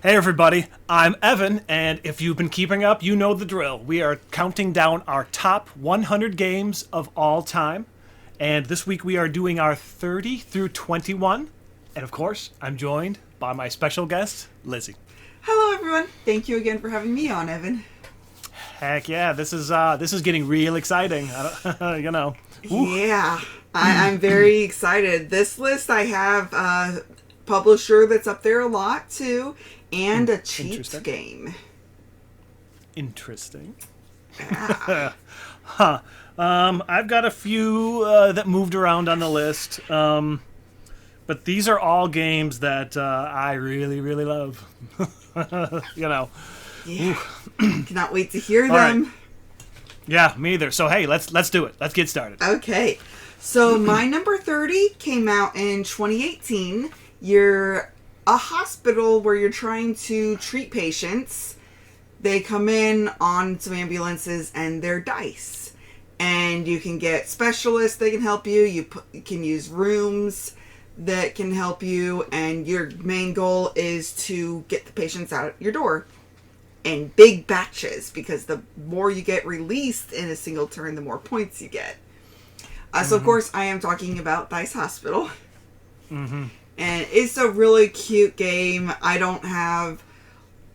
Hey everybody, I'm Evan, and if you've been keeping up, you know the drill. We are counting down our top 100 games of all time, and this week we are doing our 30 through 21. And of course, I'm joined by my special guest, Lizzy. Hello, everyone. Thank you again for having me on, Evan. Heck yeah, this is getting real exciting. You know. Woo. Yeah, I'm very excited. This list, I have a publisher that's up there a lot too, and a cheat game. Interesting. Yeah. Huh. I've got a few that moved around on the list. But these are all games that I really, really love. You know. Yeah. Cannot wait to hear All them. right. Yeah, me either. So hey, let's do it. Let's get started. Okay. So my number 30 came out in 2018. You're a hospital where you're trying to treat patients. They come in on some ambulances and they're dice. And you can get specialists that can help you. You can use rooms that can help you. And your main goal is to get the patients out your door in big batches, because the more you get released in a single turn, the more points you get. So, of course, I am talking about Dice Hospital. Mm-hmm. And it's a really cute game. I don't have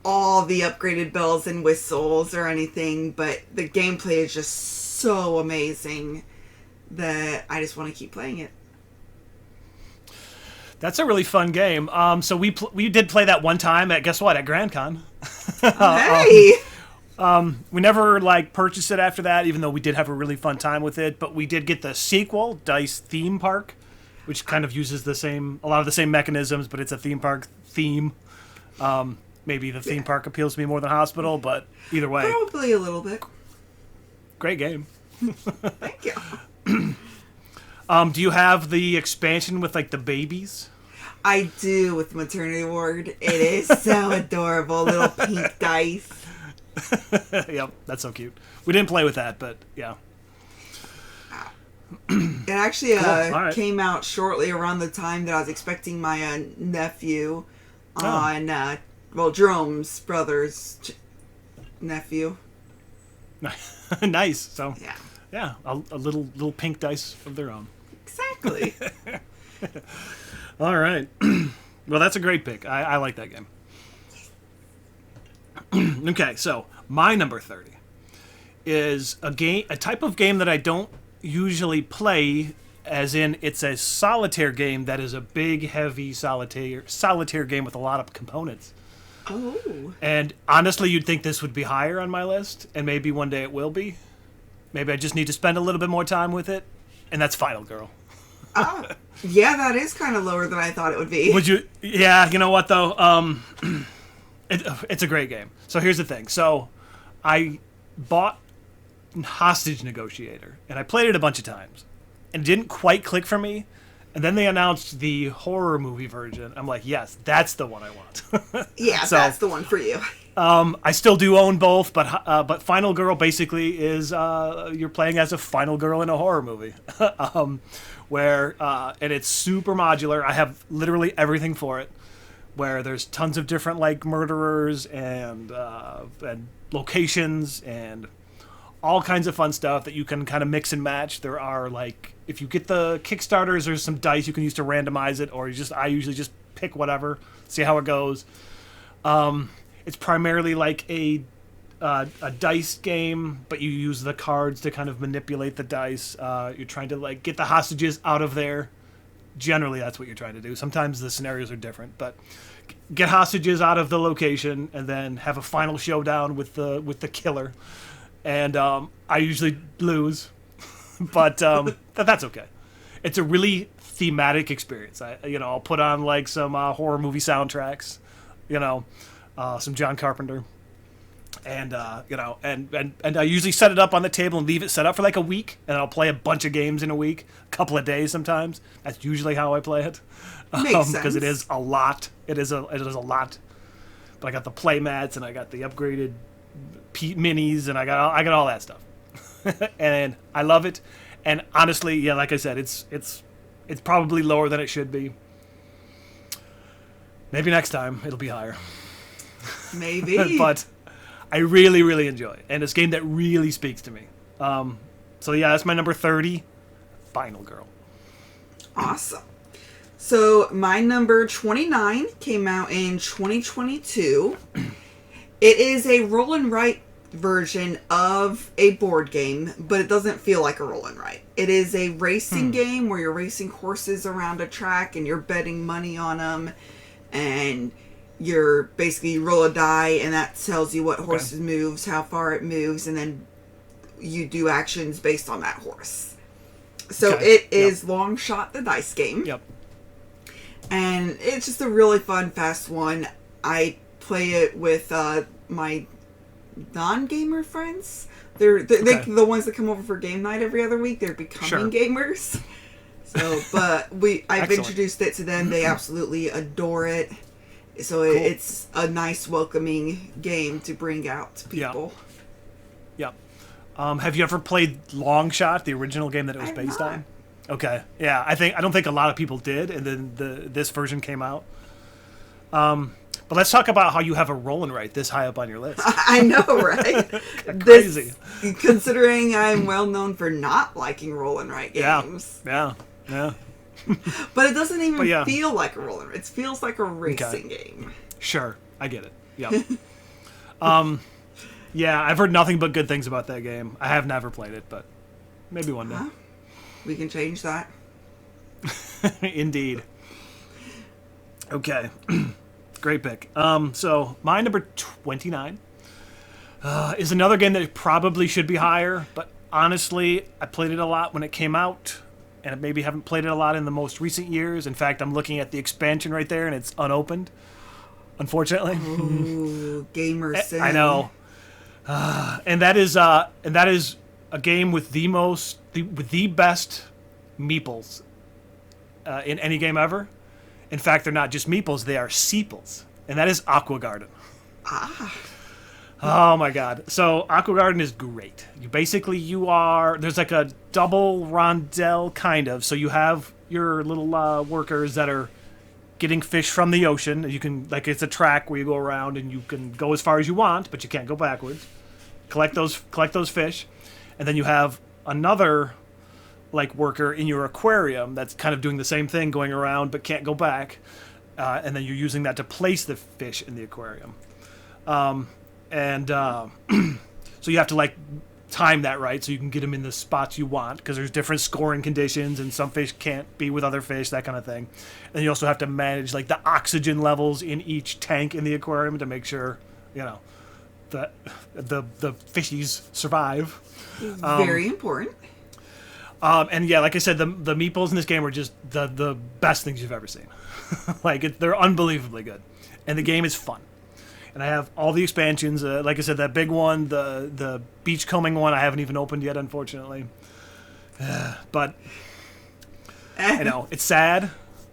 all the upgraded bells and whistles or anything, but the gameplay is just so amazing that I just want to keep playing it. That's a really fun game. So we did play that one time at, guess what, at Grand Con. Hey! We never purchased it after that, even though we did have a really fun time with it. But we did get the sequel, Dice Theme Park, which kind of uses a lot of the same mechanisms, but it's a theme park theme. Maybe the theme park appeals to me more than hospital, but either way, Probably a little bit. great game. Thank you. Do you have the expansion with the babies? I do, with maternity ward. It is so adorable. Little pink dice. Yep, that's so cute. We didn't play with that, but yeah. It actually Cool. All right. came out shortly around the time that I was expecting my nephew on, Jerome's brother's nephew. Nice. So Yeah, a little pink dice of their own. exactly. All right. Well, that's a great pick. I like that game. Okay, so my number 30 is a type of game that I don't usually play, as in it's a solitaire game that is a big, heavy solitaire game with a lot of components. Oh. And honestly, you'd think this would be higher on my list, and maybe one day it will be. Maybe I just need to spend a little bit more time with it, and that's Final Girl. Yeah, that is kind of lower than I thought it would be. Would you? Yeah, you know what though? It's a great game. So here's the thing. So I bought Hostage Negotiator, and I played it a bunch of times, and it didn't quite click for me. And then they announced the horror movie version. I'm like, yes, that's the one I want. Yeah, So, that's the one for you. I still do own both, but Final Girl basically is you're playing as a final girl in a horror movie, and it's super modular. I have literally everything for it, where there's tons of different murderers and locations and all kinds of fun stuff that you can kind of mix and match. There are if you get the Kickstarters, there's some dice you can use to randomize it, or I usually just pick whatever, see how it goes. It's primarily a dice game, but you use the cards to kind of manipulate the dice. You're trying to get the hostages out of there. Generally, that's what you're trying to do. Sometimes the scenarios are different, but get hostages out of the location and then have a final showdown with the killer. And I usually lose, but that's okay. It's a really thematic experience. I'll put on some horror movie soundtracks, some John Carpenter, and and I usually set it up on the table and leave it set up for a week, and I'll play a bunch of games in a week, a couple of days sometimes. That's usually how I play it, because it is a lot. It is a lot. But I got the play mats and I got the upgraded minis and I got all that stuff, and I love it. And honestly, yeah, like I said, it's probably lower than it should be. Maybe next time it'll be higher. Maybe. But I really, really enjoy it. And it's a game that really speaks to me. So yeah, that's my number 30, Final Girl. Awesome. So my number 29 came out in 2022. It is a roll and write version of a board game, but it doesn't feel like a roll and write. It is a racing game where you're racing horses around a track and you're betting money on them, and you're basically you roll a die and that tells you what horses moves, how far it moves, and then you do actions based on that horse. So it is Long Shot the Dice game. Yep. And it's just a really fun, fast one. I play it with my non-gamer friends. They're the ones that come over for game night every other week. They're becoming gamers. So, but I've introduced it to them. They absolutely adore it. So it's a nice, welcoming game to bring out to people. Yep. Have you ever played Long Shot, the original game that it was based on? Okay. Yeah, I don't think a lot of people did, and then this version came out. But let's talk about how you have a roll and write this high up on your list. I know, right? Crazy. Considering I'm well known for not liking roll and write games. Yeah. But it doesn't even feel like a roll and write. It feels like a racing game. Sure, I get it. Yep. Yeah, I've heard nothing but good things about that game. I have never played it, but maybe one day. We can change that. Indeed. Okay. Great pick. So my number 29 is another game that probably should be higher, but honestly, I played it a lot when it came out, and I maybe haven't played it a lot in the most recent years. In fact, I'm looking at the expansion right there, and it's unopened, unfortunately. Ooh, gamer sin. I know. And that is a game with the best meeples in any game ever. In fact, they're not just meeples; they are seeples, and that is Aqua Garden. Oh my God! So Aqua Garden is great. There's like a double rondel kind of. So you have your little workers that are getting fish from the ocean. You can it's a track where you go around and you can go as far as you want, but you can't go backwards. Collect those fish, and then you have another worker in your aquarium that's kind of doing the same thing, going around but can't go back, and then you're using that to place the fish in the aquarium. So you have to time that right so you can get them in the spots you want, because there's different scoring conditions and some fish can't be with other fish, that kind of thing. And you also have to manage the oxygen levels in each tank in the aquarium to make sure the fishies survive. Very important. And yeah, like I said, the meeples in this game are just the best things you've ever seen. They're unbelievably good, and the game is fun. And I have all the expansions. Like I said, that big one, the beachcombing one, I haven't even opened yet, unfortunately. But I know it's sad.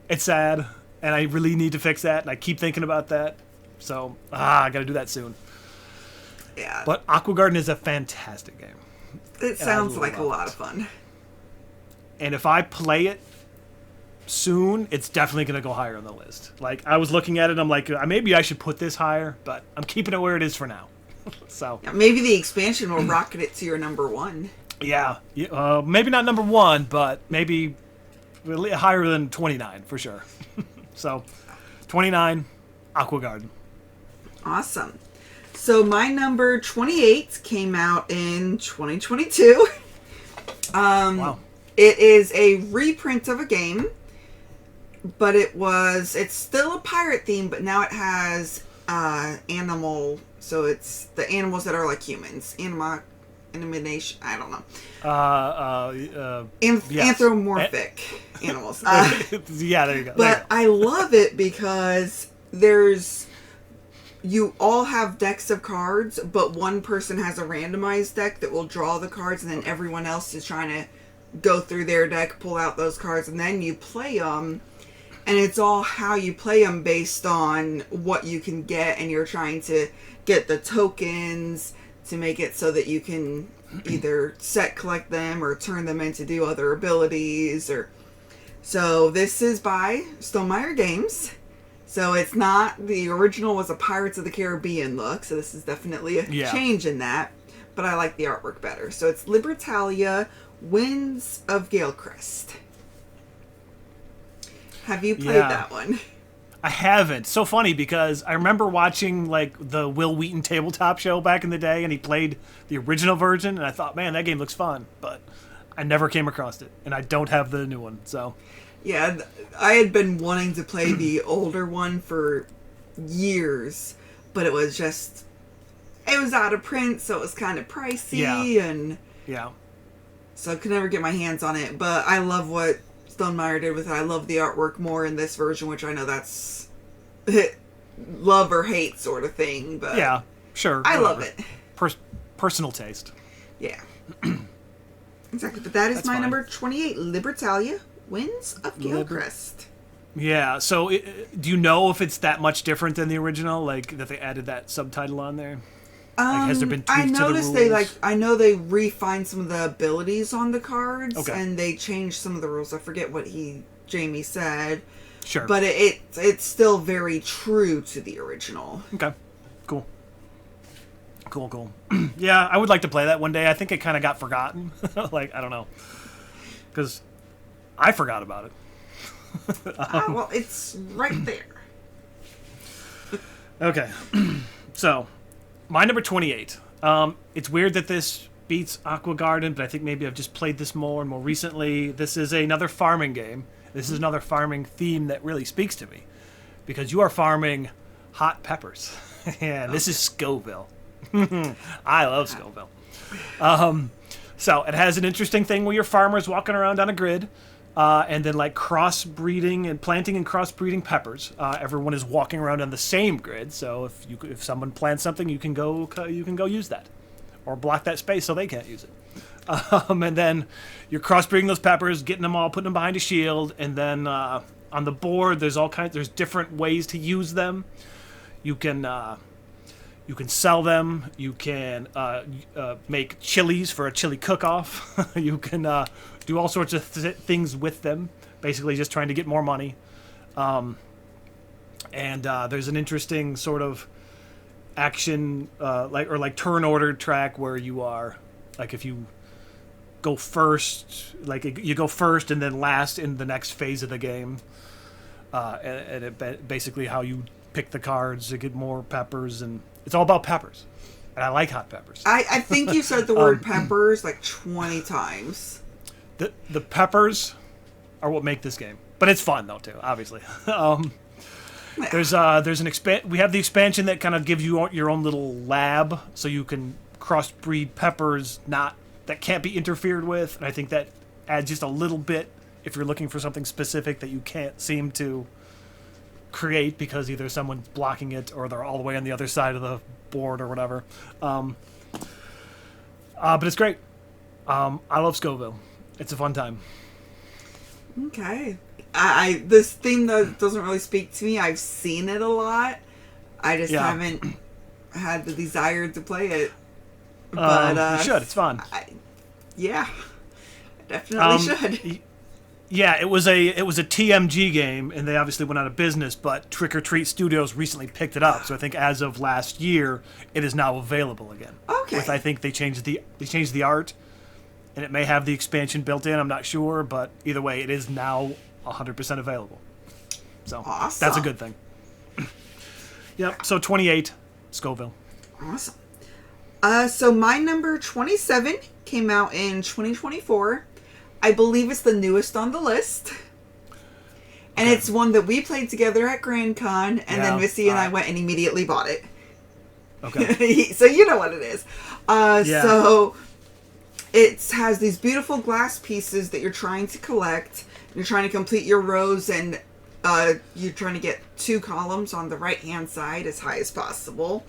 It's sad, and I really need to fix that. And I keep thinking about that. So I got to do that soon. Yeah. But Aqua Garden is a fantastic game. It sounds like a lot of fun. And if I play it soon, it's definitely going to go higher on the list. I was looking at it, I'm like, maybe I should put this higher, but I'm keeping it where it is for now. So maybe the expansion will rocket it to your number 1. Yeah. Maybe not number 1, but maybe higher than 29 for sure. So 29, Aqua Garden. Awesome. So my number 28 came out in 2022. Wow. It is a reprint of a game, but it's still a pirate theme, but now it has animal, so it's the animals that are like humans. Animation, I don't know. Anthropomorphic animals. Yeah, there you go. But I love it because you all have decks of cards, but one person has a randomized deck that will draw the cards, and then everyone else is trying to go through their deck, pull out those cards, and then you play them. And it's all how you play them based on what you can get, and you're trying to get the tokens to make it so that you can either collect them or turn them into do other abilities. So this is by Stonemaier Games. So it's not, the original was a Pirates of the Caribbean look, so this is definitely a change in that. But I like the artwork better. So it's Libertalia, Winds of Galecrest. Have you played that one? I haven't. So funny because I remember watching like the Will Wheaton tabletop show back in the day, and he played the original version, and I thought, man, that game looks fun, but I never came across it, and I don't have the new one. So yeah, I had been wanting to play the older one for years, but it was out of print, so it was kind of pricey, and so I could never get my hands on it. But I love what Stonemaier did with it. I love the artwork more in this version, which I know that's love or hate sort of thing, but yeah, sure, I love it. Personal taste. Yeah. Exactly, but that's my fine. Number 28, Libertalia, Winds of Galecrest. Yeah, so do you know if it's that much different than the original, like that they added that subtitle on there? Like, has there been tweaks I noticed to the rules? I know they refined some of the abilities on the cards, and they changed some of the rules. I forget what Jamie said. Sure. But it's still very true to the original. Okay, cool. Yeah, I would like to play that one day. I think it kind of got forgotten. Like, I don't know. Because I forgot about it. Well, it's right there. Okay. So, my number 28. It's weird that this beats Aqua Garden, but I think maybe I've just played this more and more recently. This is another farming game. This is another farming theme that really speaks to me. Because you are farming hot peppers. And this is Scoville. I love Scoville. So it has an interesting thing where your farmer's walking around on a grid, and then like crossbreeding and planting and crossbreeding peppers. Everyone is walking around on the same grid, so if someone plants something, you can go use that, or block that space so they can't use it. And then you're crossbreeding those peppers, getting them all, putting them behind a shield, and then on the board there's different ways to use them. You can sell them. You can make chilies for a chili cook-off. You can do all sorts of things with them, basically just trying to get more money. And there's an interesting sort of action, like turn order track where you are, like if you go first, like you go first and then last in the next phase of the game. And it basically how you pick the cards to get more peppers, and it's all about peppers, and I like hot peppers. I think you said the word peppers like 20 times. The peppers are what make this game, but it's fun though too. Obviously, there's we have the expansion that kind of gives you your own little lab, so you can crossbreed peppers that can't be interfered with, and I think that adds just a little bit if you're looking for something specific that you can't seem to create because either someone's blocking it or they're all the way on the other side of the board or whatever. But it's great. I love Scoville. It's a fun time. Okay. This theme doesn't really speak to me. I've seen it a lot. I just haven't had the desire to play it. But you should. It's fun. I definitely should. Yeah, it was a TMG game, and they obviously went out of business. But Trick or Treat Studios recently picked it up, so I think as of last year, it is now available again. Okay. I think they changed the art, and it may have the expansion built in. I'm not sure, but either way, it is now 100% available. So awesome. That's a good thing. Yep. So 28, Scoville. Awesome. So my number 27 came out in 2024. I believe it's the newest on the list. And it's one that we played together at Grand Con, and then Missy and I went and immediately bought it. Okay. So you know what it is. So it has these beautiful glass pieces that you're trying to collect. You're trying to complete your rows, and you're trying to get 2 columns on the right-hand side as high as possible.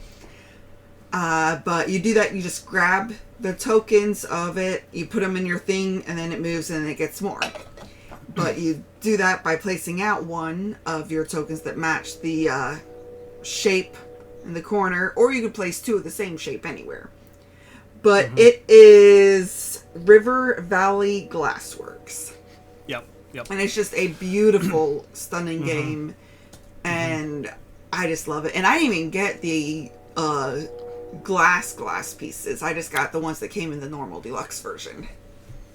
But you do that, you just grab the tokens of it, you put them in your thing, and then it moves and it gets more. But you do that by placing out one of your tokens that match the shape in the corner, or you could place 2 of the same shape anywhere. But it is River Valley Glassworks. Yep. And it's just a beautiful, stunning game. And and I just love it. And I didn't even get the glass pieces. I just got the ones that came in the normal deluxe version.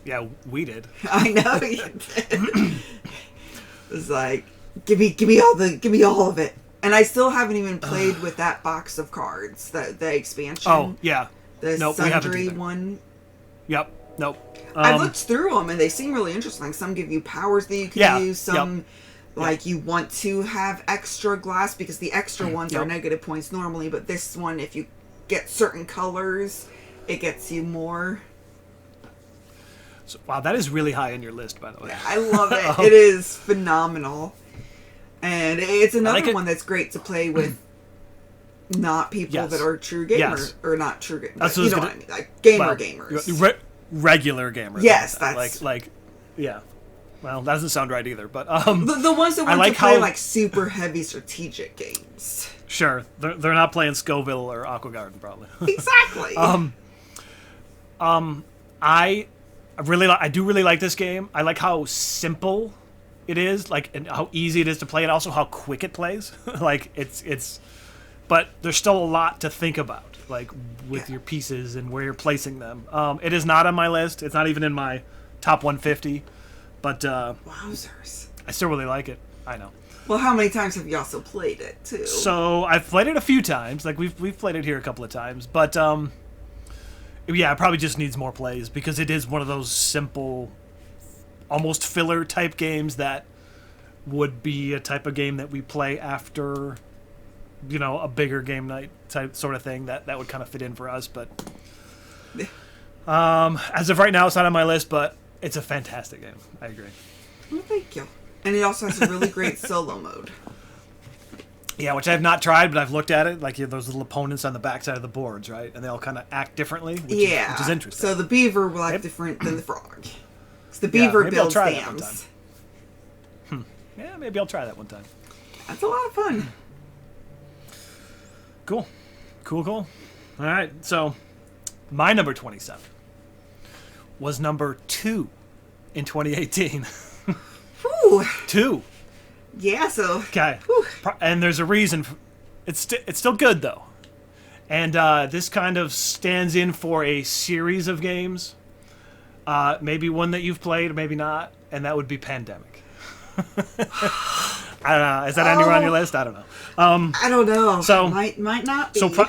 Yeah, we did. I know you did. It was like, give me all of it. And I still haven't even played with that box of cards, the expansion. Oh, yeah. The Nope, we haven't Sundry either. one. Yep. Nope. I looked through them and they seem really interesting. Some give you powers that you can use. Some, you want to have extra glass because the extra ones are negative points normally. But this one, if you get certain colors, it gets you more. So, wow, that is really high on your list, by the way. Yeah, I love it. It is phenomenal. And it's another one that's great to play with not people that are true gamers. Or not true gamers. That's what I mean. Like gamers. Regular gamers. Yes, that's... yeah. Well, that doesn't sound right either, but... the ones that want to play, super heavy strategic games. Sure. They're not playing Scoville or Aqua Garden, probably. Exactly. I do really like this game. I like how simple it is, and how easy it is to play, and also how quick it plays. But there's still a lot to think about, with your pieces and where you're placing them. It is not on my list. It's not even in my top 150. But wowzers! I still really like it. I know. Well, how many times have you also played it too? So I've played it a few times. We've played it here a couple of times, but yeah, it probably just needs more plays because it is one of those simple, almost filler type games that would be a type of game that we play after, a bigger game night type sort of thing that would kind of fit in for us. But as of right now, it's not on my list, but it's a fantastic game. I agree. Well, thank you. And it also has a really great solo mode. Yeah, which I have not tried, but I've looked at it. You have those little opponents on the backside of the boards, right? And they all kind of act differently, which is interesting. So the beaver will act different than the frog. Because the beaver builds dams. Yeah, maybe I'll try that one time. That's a lot of fun. Cool. All right, so my number 27 was number 2 in 2018. Whew. 2. Yeah, so... Okay. And there's a reason. It's still good, though. And this kind of stands in for a series of games. Maybe one that you've played, or maybe not. And that would be Pandemic. I don't know. Is that anywhere on your list? I don't know. I don't know. So, might not be. So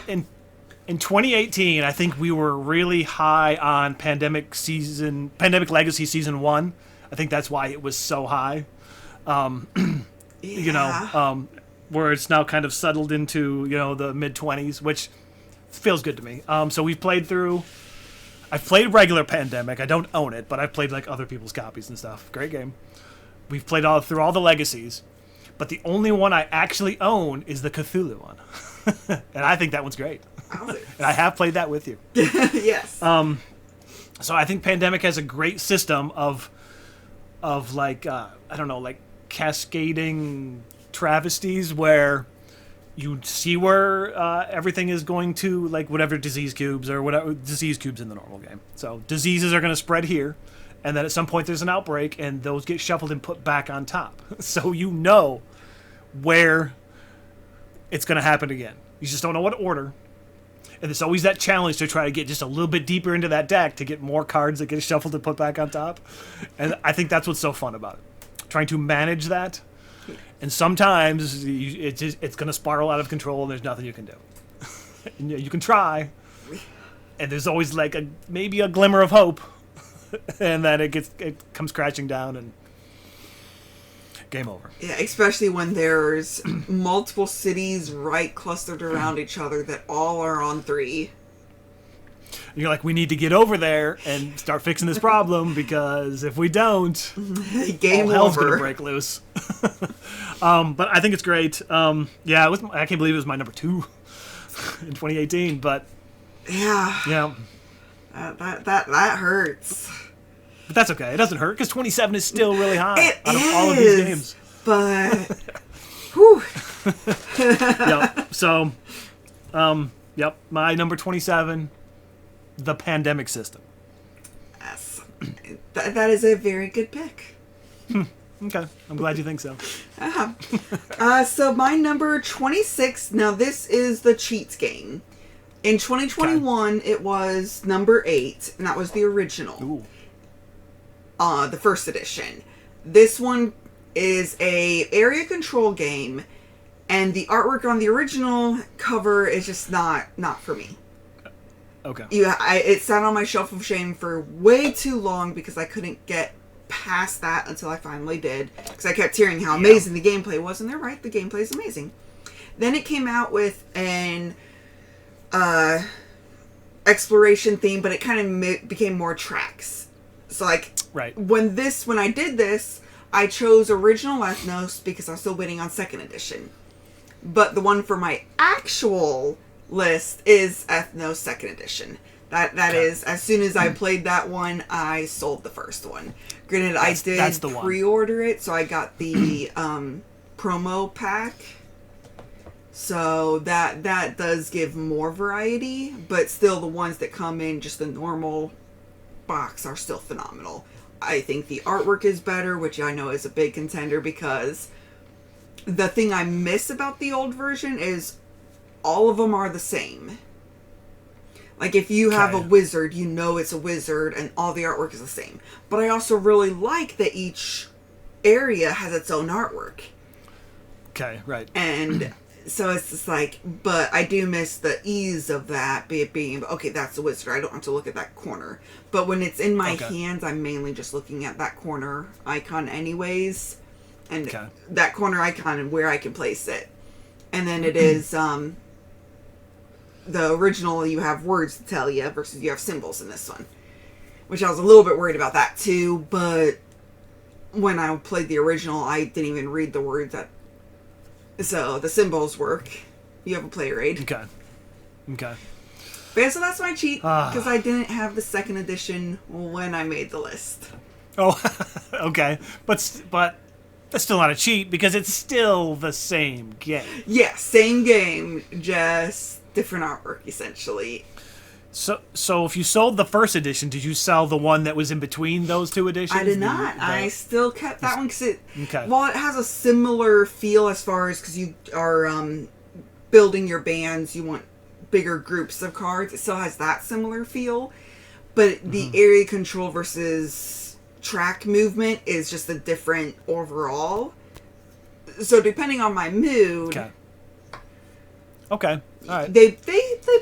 in 2018, I think we were really high on Pandemic Legacy Season 1. I think that's why it was so high. Where it's now kind of settled into, the mid-20s, which feels good to me. So we've played through... I've played regular Pandemic. I don't own it, but I've played, other people's copies and stuff. Great game. We've played through all the Legacies, but the only one I actually own is the Cthulhu one. And I think that one's great. And I have played that with you. Yes. So I think Pandemic has a great system of cascading travesties where you see where everything is going to, whatever disease cubes or whatever disease cubes in the normal game. So diseases are going to spread here, and then at some point there's an outbreak, and those get shuffled and put back on top. So you know where it's going to happen again. You just don't know what order. And there's always that challenge to try to get just a little bit deeper into that deck to get more cards that get shuffled and put back on top. And I think that's what's so fun about it. Trying to manage that. And sometimes it's going to spiral out of control and there's nothing you can do. And you can try. And there's always maybe a glimmer of hope. And then it comes crashing down and game over. Yeah, especially when there's multiple cities right clustered around each other that all are on 3. And you're like, we need to get over there and start fixing this problem because if we don't, game all hell's over. Gonna break loose. But I think it's great. I can't believe it was my number 2 in 2018. But yeah, that hurts. But that's okay. It doesn't hurt because 27 is still really high out of all of these games. But, whew. Yep. So, my number 27, the Pandemic system. Yes. That is a very good pick. Okay. I'm glad you think so. So my number 26, now this is the cheats game. In 2021, it was number 8, and that was the original. Ooh. The first edition. This one is a area control game, and the artwork on the original cover is just not for me. Okay. It sat on my shelf of shame for way too long because I couldn't get past that until I finally did. Because I kept hearing how amazing the gameplay was, and they're right, the gameplay is amazing. Then it came out with an exploration theme, but it kind of became more tracks. So like, right. when I did this, I chose original Ethnos because I was still waiting on second edition. But the one for my actual list is Ethnos second edition. That is, as soon as I played that one, I sold the first one. Granted, I did pre-order it, so I got the promo pack. So that does give more variety, but still the ones that come in just the normal box are still phenomenal. I think the artwork is better, which I know is a big contender, because the thing I miss about the old version is all of them are the same. Like, if you have a wizard, you know it's a wizard, and all the artwork is the same. But I also really like that each area has its own artwork. Okay, right. And so it's just like, but I do miss the ease of that, being, okay, that's a wizard, I don't have to look at that corner. But when it's in my hands, I'm mainly just looking at that corner icon anyways. And that corner icon and where I can place it. And then it is, the original, you have words to tell you, versus you have symbols in this one. Which I was a little bit worried about that too, but when I played the original, I didn't even read the words. So the symbols work. You have a player aid. Okay. But yeah, so that's my cheat, because I didn't have the second edition when I made the list. Oh, okay. But that's still not a cheat, because it's still the same game. Yeah, same game, just different artwork, essentially. So if you sold the first edition, did you sell the one that was in between those two editions? I did not. I still kept that one because while it has a similar feel as far as, because you are building your bands, you want bigger groups of cards, it still has that similar feel. But the area control versus track movement is just a different overall. So depending on my mood... Okay. All right. They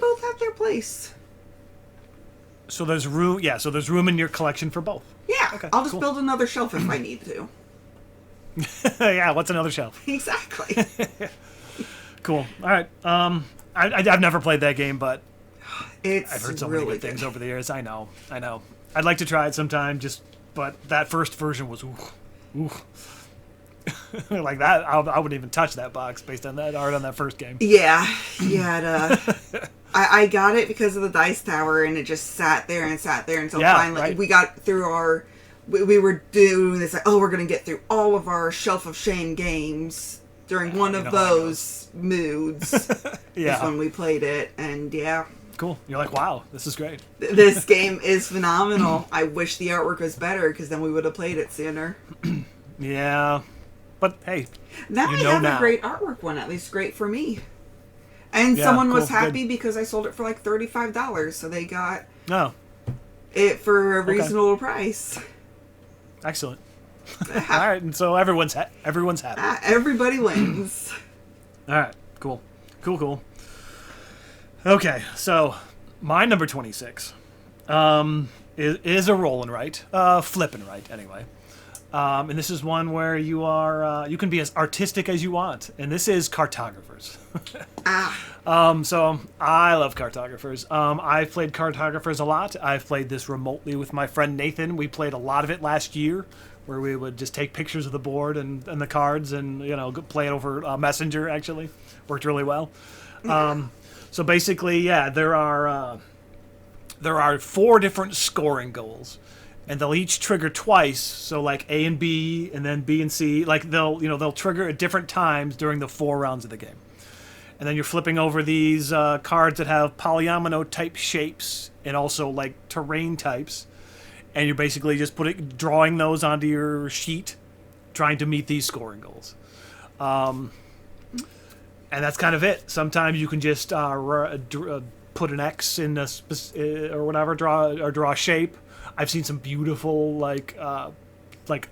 both have their place. So there's room. Yeah. So there's room in your collection for both. Yeah. Okay, I'll just build another shelf if I need to. Yeah. What's another shelf? Exactly. Cool. All right. I've never played that game, but I've heard so really many good things over the years. I know. I'd like to try it sometime. But that first version was ooh. Like that, I wouldn't even touch that box based on that art on that first game. Yeah. I got it because of the dice tower, and it just sat there until finally we got through we were doing this, like, oh, we're going to get through all of our Shelf of Shame games during one of those moods. Is when we played it, and cool. You're like, wow, this is great. This game is phenomenal. I wish the artwork was better, because then we would have played it sooner. Yeah. But hey, now I have a great artwork one, at least great for me. And someone was happy because I sold it for like $35, so they got it for a reasonable price. Excellent. All right, and so everyone's happy. Everybody wins. All right, cool. Okay, so my number 26 is a roll and write, flip and write anyway. And this is one where you are you can be as artistic as you want, and this is cartographers. So I love cartographers. I've played cartographers a lot. I've played this remotely with my friend Nathan. We played a lot of it last year, where we would just take pictures of the board and the cards, and play it over Messenger. Actually, worked really well. So basically, there are 4 different scoring goals. And they'll each trigger twice, so like A and B, and then B and C. Like they'll trigger at different times during the 4 rounds of the game. And then you're flipping over these cards that have polyomino type shapes and also like terrain types, and you're basically just drawing those onto your sheet, trying to meet these scoring goals. And that's kind of it. Sometimes you can just put an X in a or whatever, draw a shape. I've seen some beautiful like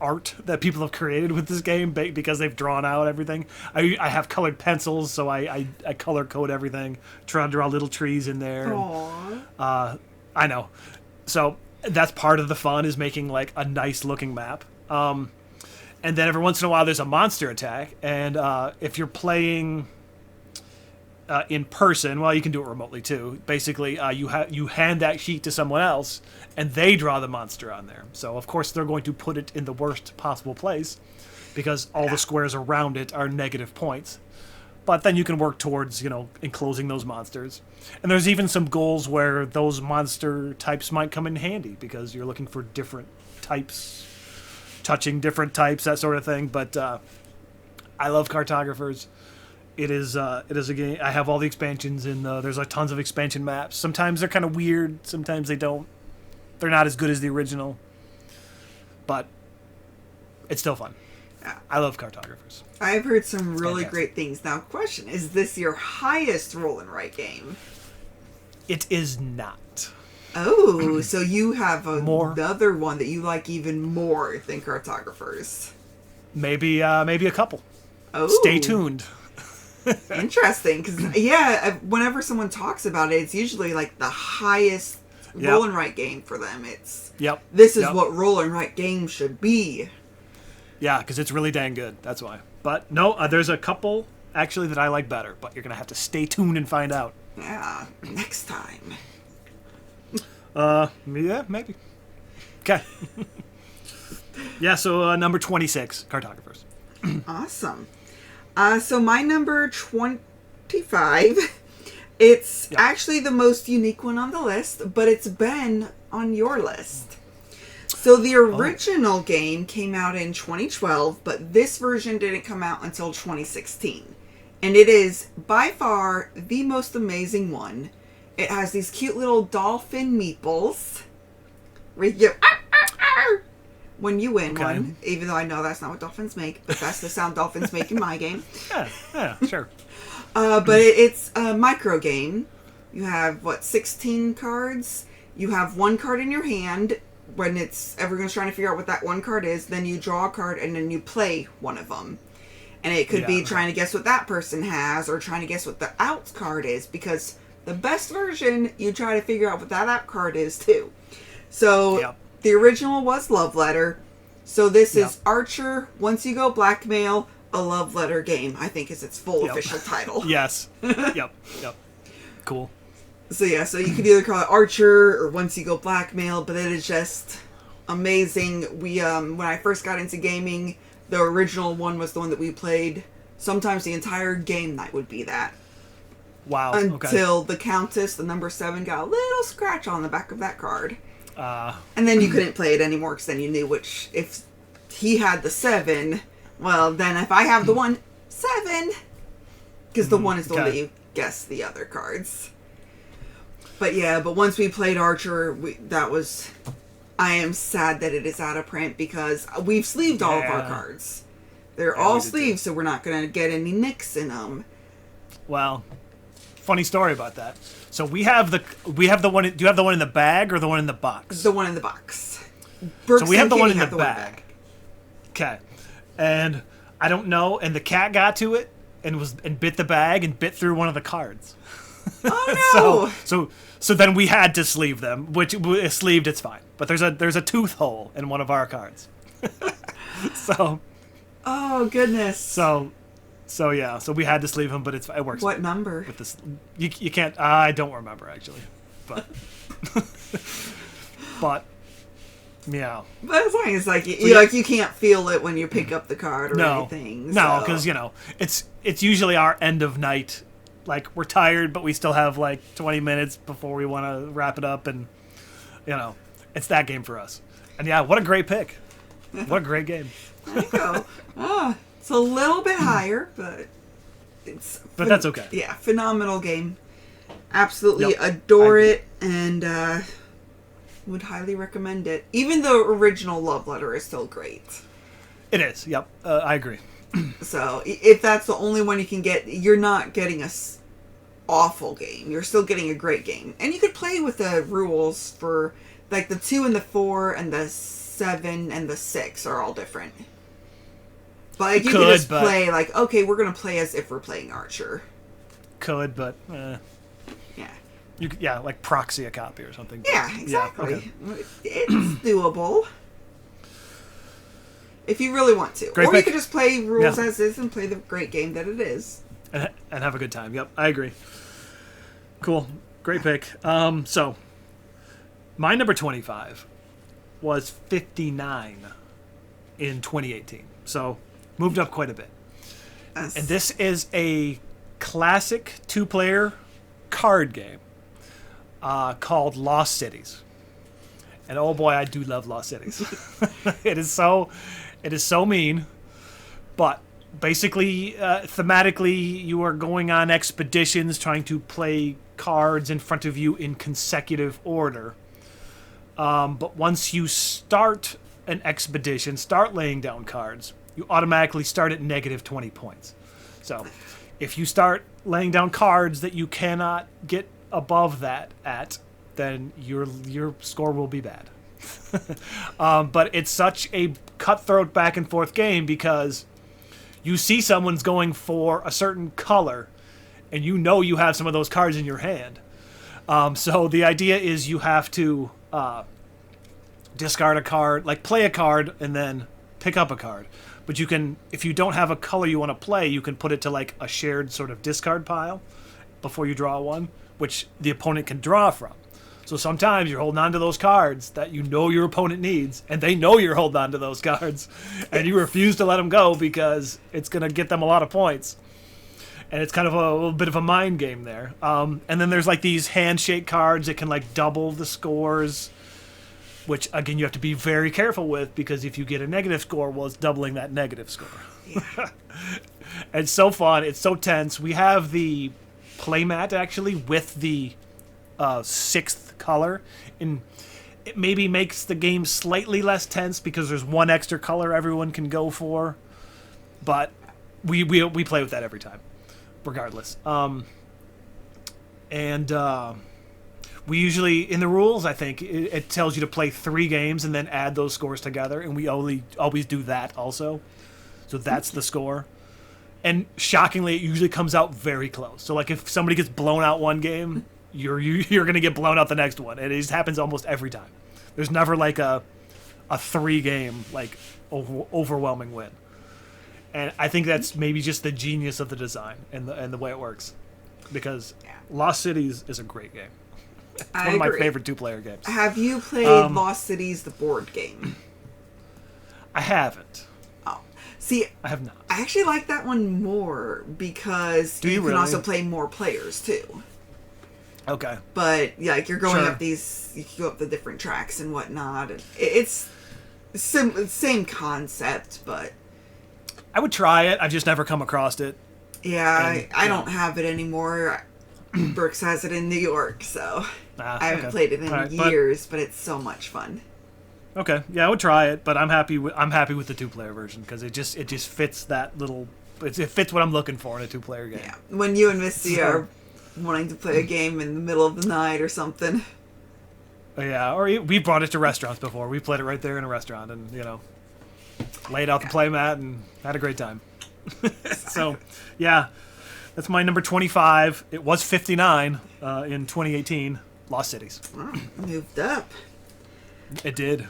art that people have created with this game because they've drawn out everything. I have colored pencils, so I color code everything. Try to draw little trees in there. Aww. I know. So that's part of the fun, is making like a nice looking map. And then every once in a while there's a monster attack, and if you're playing in person, well, you can do it remotely too. Basically, you hand that sheet to someone else, and they draw the monster on there. So of course they're going to put it in the worst possible place, because all the squares around it are negative points. But then you can work towards, enclosing those monsters. And there's even some goals where those monster types might come in handy, because you're looking for different types, touching different types, that sort of thing. But I love Cartographers. It is a game. I have all the expansions in. There's like tons of expansion maps. Sometimes they're kind of weird. Sometimes they don't. They're not as good as the original. But it's still fun. Yeah. I love Cartographers. I've heard some really great things. Now, question: is this your highest roll and write game? It is not. Oh, so you have another one that you like even more than Cartographers. Maybe a couple. Oh, stay tuned. Interesting, because whenever someone talks about it, it's usually like the highest roll and write game for them. It's this is what roll and write games should be. Yeah, because it's really dang good. That's why. But no, there's a couple actually that I like better. But you're gonna have to stay tuned and find out. Yeah, next time. Yeah, maybe. Okay. Yeah. So number 26, Cartographers. Awesome. So my number 25, it's actually the most unique one on the list, but it's been on your list. So the original game came out in 2012, but this version didn't come out until 2016. And it is by far the most amazing one. It has these cute little dolphin meeples. Where you go, when you win one, even though I know that's not what dolphins make, but that's the sound dolphins make in my game. Yeah, sure. But it's a micro game. You have, 16 cards? You have one card in your hand. When everyone's trying to figure out what that one card is, then you draw a card and then you play one of them. And it could be trying to guess what that person has, or trying to guess what the out card is, because the best version, you try to figure out what that out card is too. So the original was Love Letter. So this is Archer, Once You Go Blackmail, a Love Letter game, I think is its full official title. Yes. Yep. Cool. So so you could either call it Archer or Once You Go Blackmail, but it is just amazing. We when I first got into gaming, the original one was the one that we played. Sometimes the entire game night would be that. Wow. Until the Countess, the number 7, got a little scratch on the back of that card. And then you couldn't play it anymore, because then you knew if he had the 7, well, then if I have the 1, 7. Because the 1 is the one that you guess the other cards. But once we played Archer, I am sad that it is out of print, because we've sleeved all of our cards. They're all sleeved, so we're not going to get any nicks in them. Well, funny story about that. So we have the one. Do you have the one in the bag or the one in the box? The one in the box. So we have the one in the bag. Okay, and I don't know. And the cat got to it and bit the bag and bit through one of the cards. Oh no! So then we had to sleeve them, which sleeved. It's fine, but there's a tooth hole in one of our cards. So. Oh goodness. So we had to sleeve him, but it works. What number? With this, you can't. I don't remember actually, but yeah. But as long as you can't feel it when you pick up the card or anything. No, because it's usually our end of night. Like, we're tired, but we still have 20 minutes before we want to wrap it up, and it's that game for us. And what a great pick! What a great game. There you go. It's a little bit higher, but that's okay. Yeah, phenomenal game. Absolutely adore it, and would highly recommend it. Even the original Love Letter is still great. It is. Yep. I agree. So if that's the only one you can get, you're not getting awful game. You're still getting a great game. And you could play with the rules for like the 2 and the 4 and the 7 and the 6 are all different. But like, you could just play like, okay, we're going to play as if we're playing Archer. Could, but yeah. Like proxy a copy or something. Yeah, exactly. Yeah, okay. It's doable. If you really want to. Great or pick. you could just play rules as is and play the great game that it is. And have a good time. Yep, I agree. Cool. Great pick. So, my number 25 was 59 in 2018. So, moved up quite a bit. Yes. And this is a classic 2-player card game called Lost Cities. And oh boy, I do love Lost Cities. It is so mean, but basically, thematically, you are going on expeditions trying to play cards in front of you in consecutive order. But once you start an expedition, start laying down cards, you automatically start at negative 20 points. So if you start laying down cards that you cannot get above that at, then your score will be bad. But it's such a cutthroat back and forth game because you see someone's going for a certain color and you know you have some of those cards in your hand. So the idea is you have to discard a card, like play a card and then pick up a card. But you can, if you don't have a color you want to play, you can put it to like a shared sort of discard pile before you draw one, which the opponent can draw from. So sometimes you're holding on to those cards that you know your opponent needs, and they know you're holding on to those cards, and you refuse to let them go because it's going to get them a lot of points. And it's kind of a little bit of a mind game there. And then there's like these handshake cards that can like double the scores, which again you have to be very careful with because if you get a negative score, well, it's doubling that negative score. Yeah. It's so fun. It's so tense. We have the playmat actually with the 6th color, and it maybe makes the game slightly less tense because there's one extra color everyone can go for, but we play with that every time regardless. We usually, in the rules, I think it tells you to play 3 games and then add those scores together, and we always do that also, so that's the score. And shockingly, it usually comes out very close. So like if somebody gets blown out one game, you're going to get blown out the next one. It just happens almost every time. There's never like a 3-game like overwhelming win. And I think that's maybe just the genius of the design and the way it works. Because Lost Cities is a great game. It's one of my favorite 2-player games. Have you played Lost Cities, the board game? I haven't. Oh. See, I have not. I actually like that one more because you can also play more players too. Okay. But yeah, like you're going up these, you can go up the different tracks and whatnot. And it's same concept, but I would try it. I've just never come across it. Yeah, I don't have it anymore. Brooks has it in New York, so I haven't played it in years, but it's so much fun. Okay, yeah, I would try it, but I'm happy with the 2-player version because it just fits that little. It fits what I'm looking for in a 2-player game. Yeah, when you and Misty are wanting to play a game in the middle of the night or something. Yeah, or we brought it to restaurants before. We played it right there in a restaurant, and laid out the playmat and had a great time. So, yeah, that's my number 25. It was 59 in 2018. Lost Cities. Wow, moved up. It did.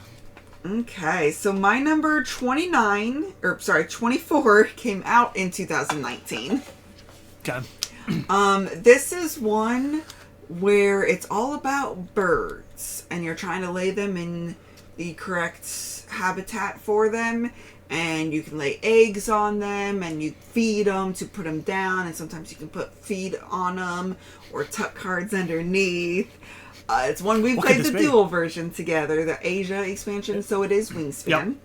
Okay, so my number 24 came out in 2019. Okay. This is one where it's all about birds, and you're trying to lay them in the correct habitat for them, and you can lay eggs on them, and you feed them to put them down, and sometimes you can put feed on them or tuck cards underneath. It's one we played the dual version together, the Asia expansion, so it is Wingspan.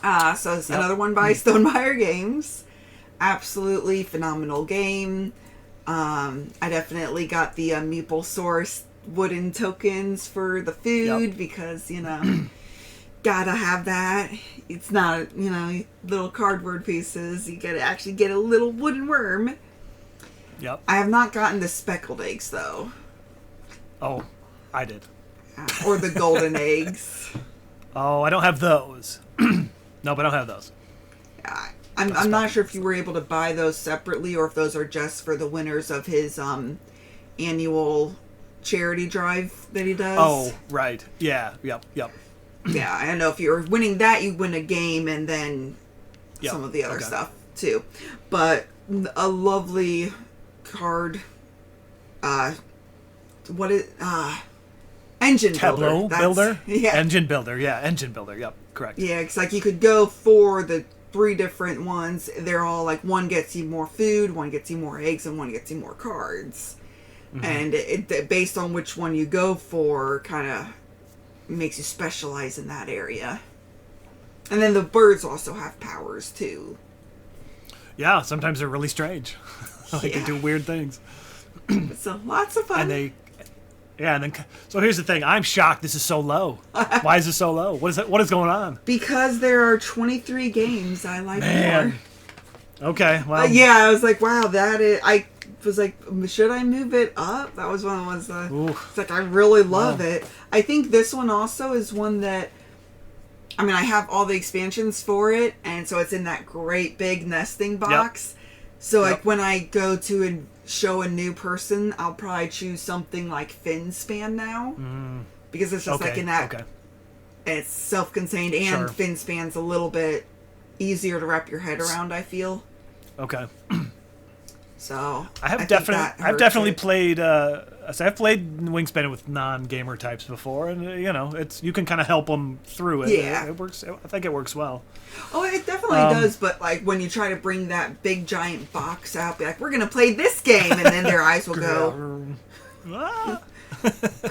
Yep. So it's another one by Stonemaier Games. Absolutely phenomenal game. I definitely got the Meeple Source wooden tokens for the food because, Gotta have that. It's not, little cardboard pieces. You gotta actually get a little wooden worm. Yep. I have not gotten the speckled eggs, though. Oh, I did. Or the golden eggs. Oh, I don't have those. Nope, I don't have those. I'm not sure if you were able to buy those separately or if those are just for the winners of his annual charity drive that he does. Oh, right. Yeah, yep. Yeah, I don't know if you're winning that, you win a game and then some of the other stuff too. But a lovely card. Engine Tableau builder? Yeah. Engine builder, yep, correct. Yeah, it's like you could go for the 3 different ones. They're all like, one gets you more food, one gets you more eggs, and one gets you more cards. Mm-hmm. And it based on which one you go for, kind of makes you specialize in that area. And then the birds also have powers too. Yeah, sometimes they're really strange. They do weird things. So lots of fun. So here's the thing. I'm shocked this is so low. Why is it so low? What is going on? Because there are 23 games I like more. Okay, well. I was like, wow, I was like, should I move it up? That was one of the ones that it's like, I really love it. I think this one also is one that, I have all the expansions for it, and so it's in that great big nesting box. Yep. So like when I go to show a new person, I'll probably choose something like FinSpan now. Because it's just like in that, and it's self-contained, and FinSpan's a little bit easier to wrap your head around, I feel. Okay. So I've definitely played. I've played Wingspan with non-gamer types before, and you can kind of help them through it. Yeah, it works. I think it works well. Oh, it definitely does. But like when you try to bring that big giant box out, be like, "We're gonna play this game," and then their eyes will go.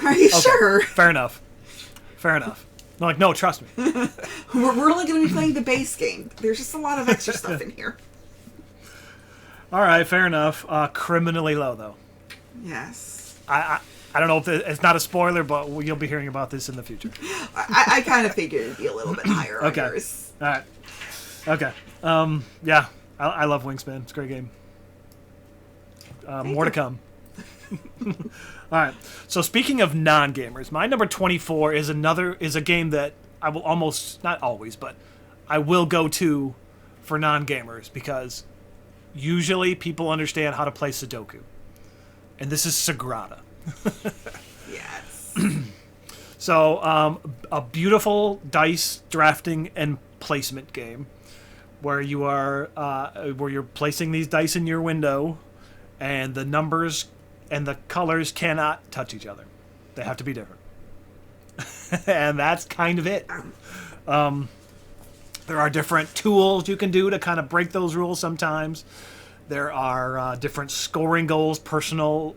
Are you sure? Fair enough. I'm like, no, trust me. We're only going to be playing the base game. There's just a lot of extra stuff in here. All right, fair enough. Criminally low, though. Yes. I don't know if it's not a spoiler, but you'll be hearing about this in the future. I kind of figured it'd be a little bit higher on yours. All right. Okay. I love Wingspan. It's a great game. More to come. All right. So speaking of non-gamers, my number 24 is a game that I will almost, not always, but I will go to for non-gamers because usually people understand how to play Sudoku. And this is Sagrada. Yes. So, a beautiful dice drafting and placement game where you're placing these dice in your window, and the numbers and the colors cannot touch each other. They have to be different. And that's kind of it. There are different tools you can do to kind of break those rules sometimes. There are different scoring goals, personal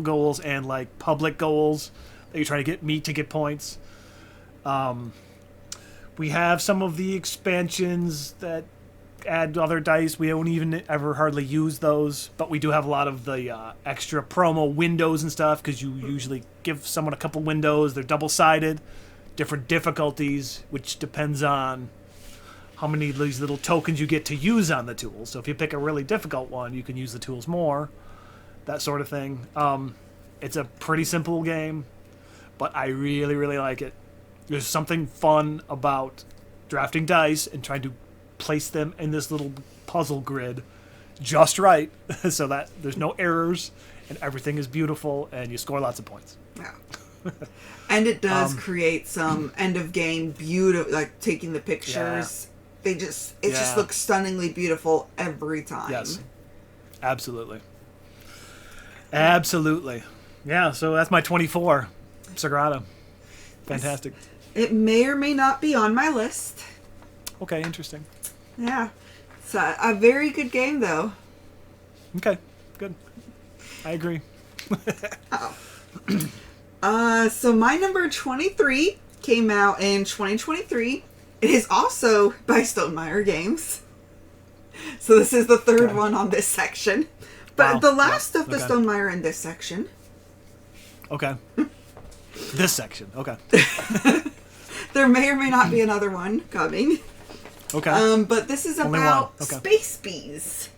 goals, and like public goals that you're trying to meet to get points. We have some of the expansions that add other dice. We don't even ever hardly use those, but we do have a lot of the extra promo windows and stuff because you usually give someone a couple windows. They're double-sided, different difficulties, which depends on how many of these little tokens you get to use on the tools. So if you pick a really difficult one, you can use the tools more, that sort of thing. It's a pretty simple game, but I really, really like it. There's something fun about drafting dice and trying to place them in this little puzzle grid just right so that there's no errors and everything is beautiful and you score lots of points. Yeah. And it does create some end of game beautiful, like taking the pictures. Yeah. It just looks stunningly beautiful every time. Yes. Absolutely. Absolutely. Yeah, so that's my 24. Sagrada. Fantastic. It may or may not be on my list. Okay, interesting. Yeah. It's a very good game, though. Okay, good. I agree. So my number 23 came out in 2023. It is also by Stonemaier Games. So this is the third one on this section. But the last of the Stonemaier in this section. Okay. This section, okay. There may or may not be another one coming. Okay. But this is Only about one. Okay. space bees.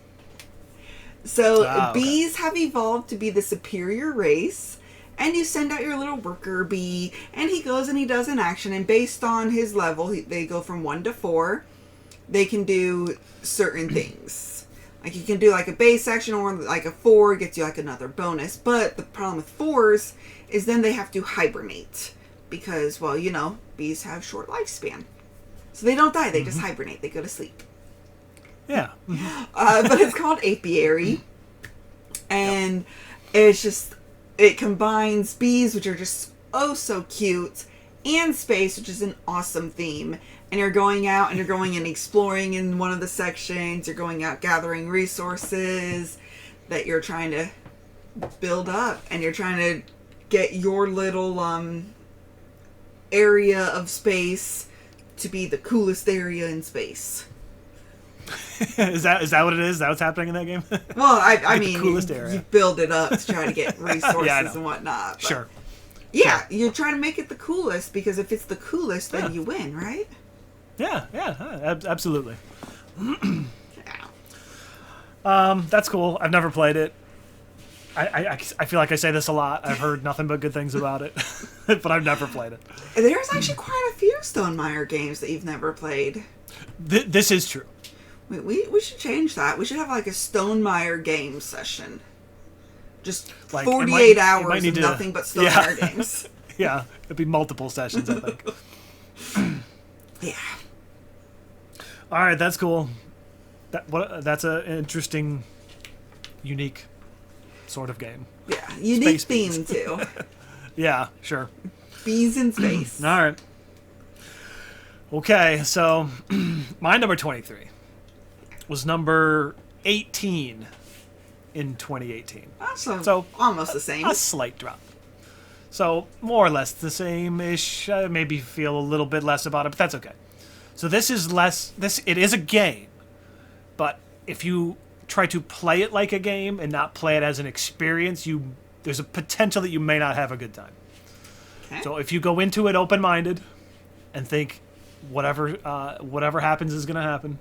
So okay. bees have evolved to be the superior race, and you send out your little worker bee, and he goes and he does an action, and based on his level, they go from 1 to 4. They can do certain things. Like you can do like a base action, or like a 4 gets you like another bonus. But the problem with 4s is then they have to hibernate because, well, you know, bees have short lifespan. So they don't die, they just hibernate, they go to sleep. Yeah. But it's called apiary. And it's just, it combines bees, which are just oh so cute, and space, which is an awesome theme. And you're going out and you're going and exploring in one of the sections. You're going out gathering resources that you're trying to build up. And you're trying to get your little area of space to be the coolest area in space. Is that what it is? Is that what's happening in that game? Well, I mean, coolest area. you build it up to try to get resources Yeah, I know. and whatnot. But Sure. yeah, you're trying to make it the coolest, because if it's the coolest, then you win, right? Yeah, absolutely. Yeah. That's cool. I've never played it. I feel like I say this a lot. I've heard nothing but good things about it, but I've never played it. There's actually quite a few Stonemaier games that you've never played. This is true. We should change that. We should have like a Stonemaier game session. Just Like, 48 it hours might of need to- nothing but Stonemaier games. Yeah, it'd be multiple sessions, I think. Yeah. All right, that's cool. That's an interesting, unique sort of game. Yeah. Unique Space bees. theme, too. Yeah, sure. Bees in space. All right. Okay, so my number 23 was number 18 in 2018. So almost the same. A slight drop. So more or less the same-ish. Maybe feel a little bit less about it, but that's okay. So this is less. It is a game, but if you try to play it like a game and not play it as an experience, there's a potential that you may not have a good time. Okay. So if you go into it open-minded and think whatever happens is going to happen,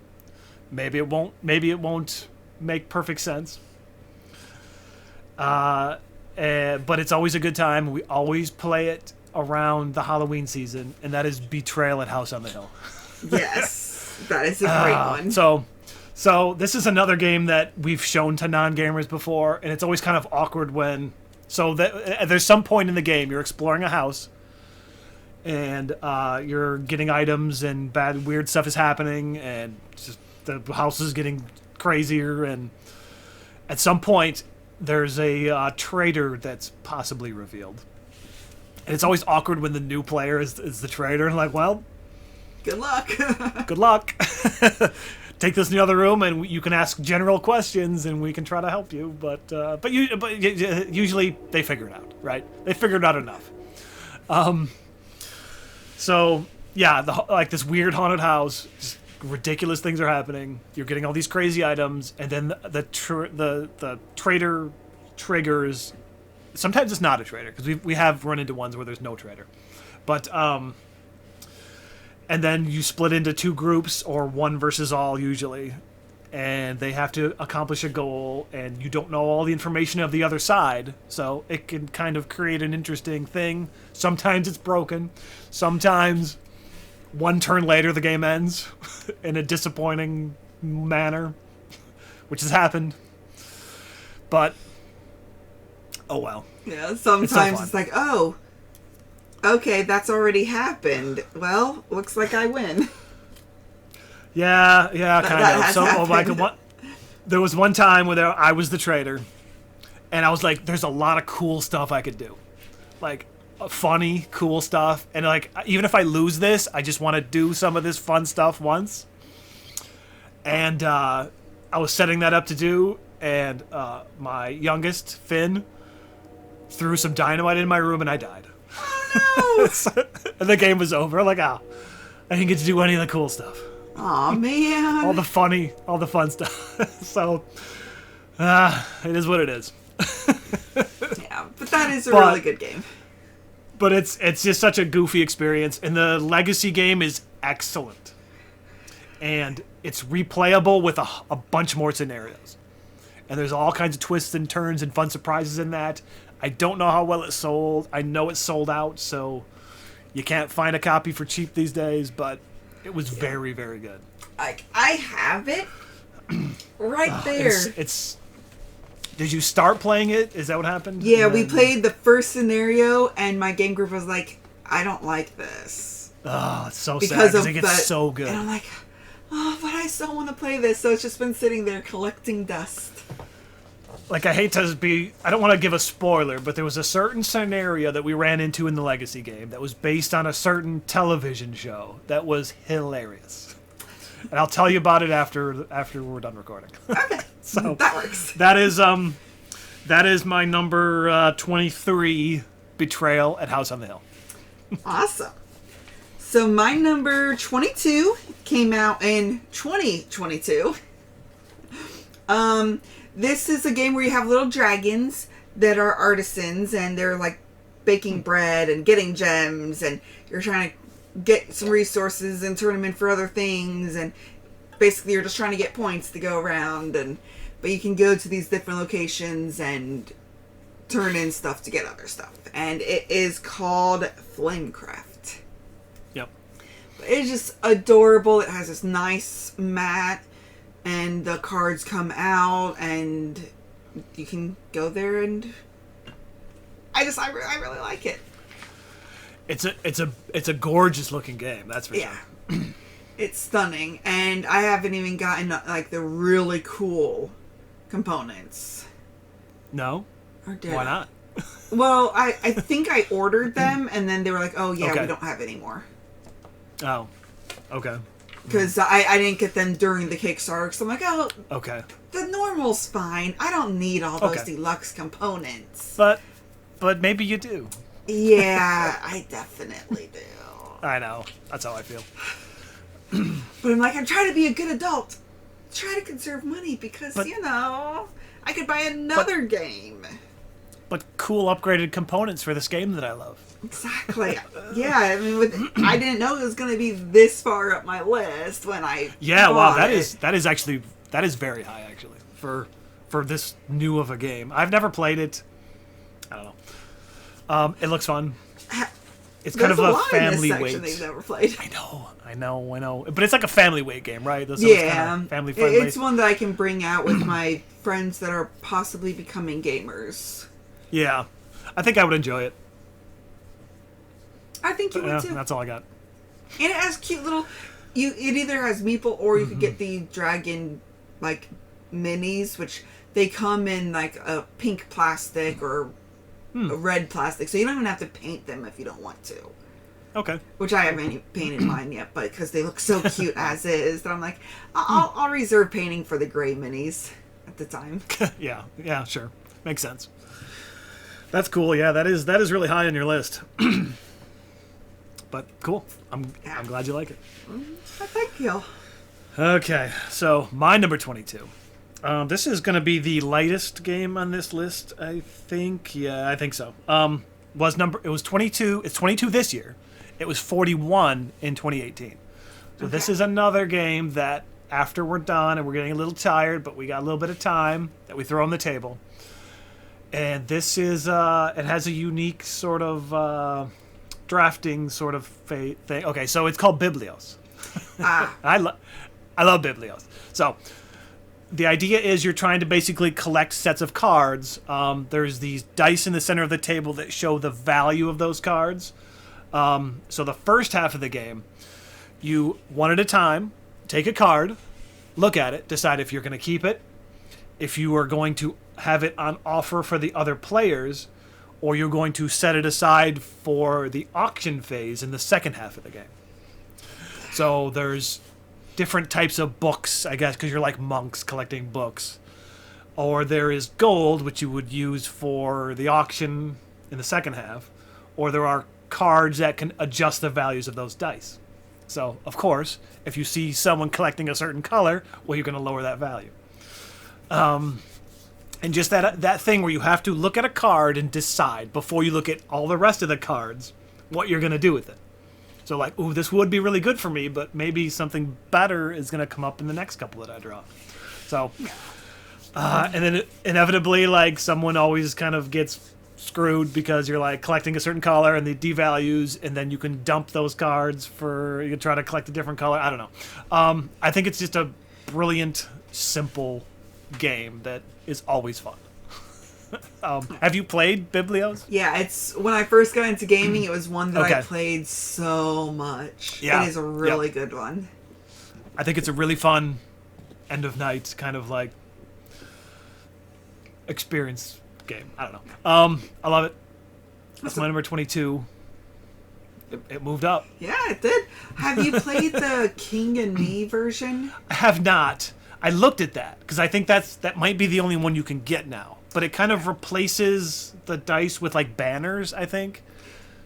maybe it won't make perfect sense. But it's always a good time. We always play it around the Halloween season, and that is Betrayal at House on the Hill. Yes, that is a great one. So this is another game that we've shown to non-gamers before, and it's always kind of awkward when... So there's some point in the game, you're exploring a house, and you're getting items, and weird stuff is happening, and just the house is getting crazier, and at some point, there's a traitor that's possibly revealed. And it's always awkward when the new player is the traitor, and like, well... Good luck. Good luck. Take this in the other room, and you can ask general questions, and we can try to help you. But usually they figure it out, right? They figure it out enough. So yeah, like this weird haunted house, just ridiculous things are happening. You're getting all these crazy items, and then the traitor triggers. Sometimes it's not a traitor, because we have run into ones where there's no traitor, but and then you split into two groups, or one versus all usually, and they have to accomplish a goal, and you don't know all the information of the other side, so it can kind of create an interesting thing. Sometimes it's broken. Sometimes one turn later the game ends in a disappointing manner, which has happened. But, oh well. Yeah, sometimes it's like, oh... Okay, that's already happened. Well, looks like I win. Yeah, kind of. So, happened. There was one time where I was the traitor, and I was like, "There's a lot of cool stuff I could do, like funny, cool stuff." And like, even if I lose this, I just want to do some of this fun stuff once. And I was setting that up to do, and my youngest, Finn, threw some dynamite in my room, and I died. Oh, no. And the game was over. Like, I didn't get to do any of the cool stuff. Aw, man. All the fun stuff. So, it is what it is. Yeah, but that is a really good game. But it's just such a goofy experience, and the Legacy game is excellent. And it's replayable with a bunch more scenarios. And there's all kinds of twists and turns and fun surprises in that. I don't know how well it sold. I know it's sold out, so you can't find a copy for cheap these days, but it was very, very good. I have it right there. It's Did you start playing it? Is that what happened? Yeah, we played the first scenario, and my game group was like, I don't like this. Oh, it's so sad because it gets so good. And I'm like, oh, but I still want to play this, so it's just been sitting there collecting dust. Like, I don't want to give a spoiler, but there was a certain scenario that we ran into in the Legacy game that was based on a certain television show that was hilarious. And I'll tell you about it after we're done recording. Okay, so that works. That is my number 23, Betrayal at House on the Hill. Awesome. So my number 22 came out in 2022. This is a game where you have little dragons that are artisans, and they're like baking bread and getting gems, and you're trying to get some resources and turn them in for other things, and basically you're just trying to get points to go around, but you can go to these different locations and turn in stuff to get other stuff. And it is called Flamecraft. Yep. It's just adorable. It has this nice mat, and the cards come out, and you can go there, and I really like it. It's a gorgeous looking game, that's for sure. It's stunning, and I haven't even gotten like the really cool components. No? Or did Why I? not? Well, I think I ordered them, and then they were like, oh yeah, Okay. we don't have any more. Oh. Okay. Because I didn't get them during the Kickstarter, so I'm like, oh, Okay. the normal's fine. I don't need all those Okay. deluxe components. But maybe you do. Yeah, I definitely do. I know. That's how I feel. But I'm like, I'm trying to be a good adult. Try to conserve money because, I could buy another game. But cool upgraded components for this game that I love. Exactly. Yeah, I mean, I didn't know it was going to be this far up my list when I Wow, bought that is very high actually for this new of a game. I've never played it. I don't know. It looks fun. It's kind of a family weight. They've never played. I know. But it's like a family weight game, right? So yeah, it's kind of family friendly. It's one that I can bring out with my friends that are possibly becoming gamers. Yeah, I think I would enjoy it. I think you would too. That's all I got. And it has cute little. It either has meeple or you could get the dragon like minis, which they come in like a pink plastic or a red plastic, so you don't even have to paint them if you don't want to. Okay. Which I haven't painted mine yet, but because they look so cute as is, that I'm like, I'll reserve painting for the gray minis at the time. yeah, sure, makes sense. That's cool. Yeah, that is really high on your list. But cool. I'm glad you like it. Thank you. Okay, so my number 22. This is going to be the lightest game on this list, I think. Yeah, I think so. It was 22. It's 22 this year. It was 41 in 2018. So This is another game that after we're done and we're getting a little tired, but we got a little bit of time that we throw on the table. And this is it has a unique sort of drafting sort of thing. Okay, so it's called Biblios. I love Biblios. So the idea is you're trying to basically collect sets of cards. There's these dice in the center of the table that show the value of those cards. So the first half of the game, you one at a time take a card, look at it, decide if you're going to keep it, if you are going to have it on offer for the other players, or you're going to set it aside for the auction phase in the second half of the game. So there's different types of books, I guess, because you're like monks collecting books. Or there is gold, which you would use for the auction in the second half. Or there are cards that can adjust the values of those dice. So, of course, if you see someone collecting a certain color, well, you're going to lower that value. And just that thing where you have to look at a card and decide before you look at all the rest of the cards what you're going to do with it. So like, ooh, this would be really good for me, but maybe something better is going to come up in the next couple that I draw. So, and then inevitably, like, someone always kind of gets screwed because you're like collecting a certain color and they devalues, and then you can dump those cards you can try to collect a different color. I don't know. I think it's just a brilliant, simple game that is always fun. Have you played Biblios? Yeah, it's when I first got into gaming, it was one that Okay. I played so much. Yeah. It is a really good one. I think it's a really fun end of night kind of like experience game. I don't know. I love it. That's my number 22. It moved up. Yeah, it did. Have you played the King and Me version? I have not. I looked at that because I think that might be the only one you can get now. But it kind of replaces the dice with like banners, I think.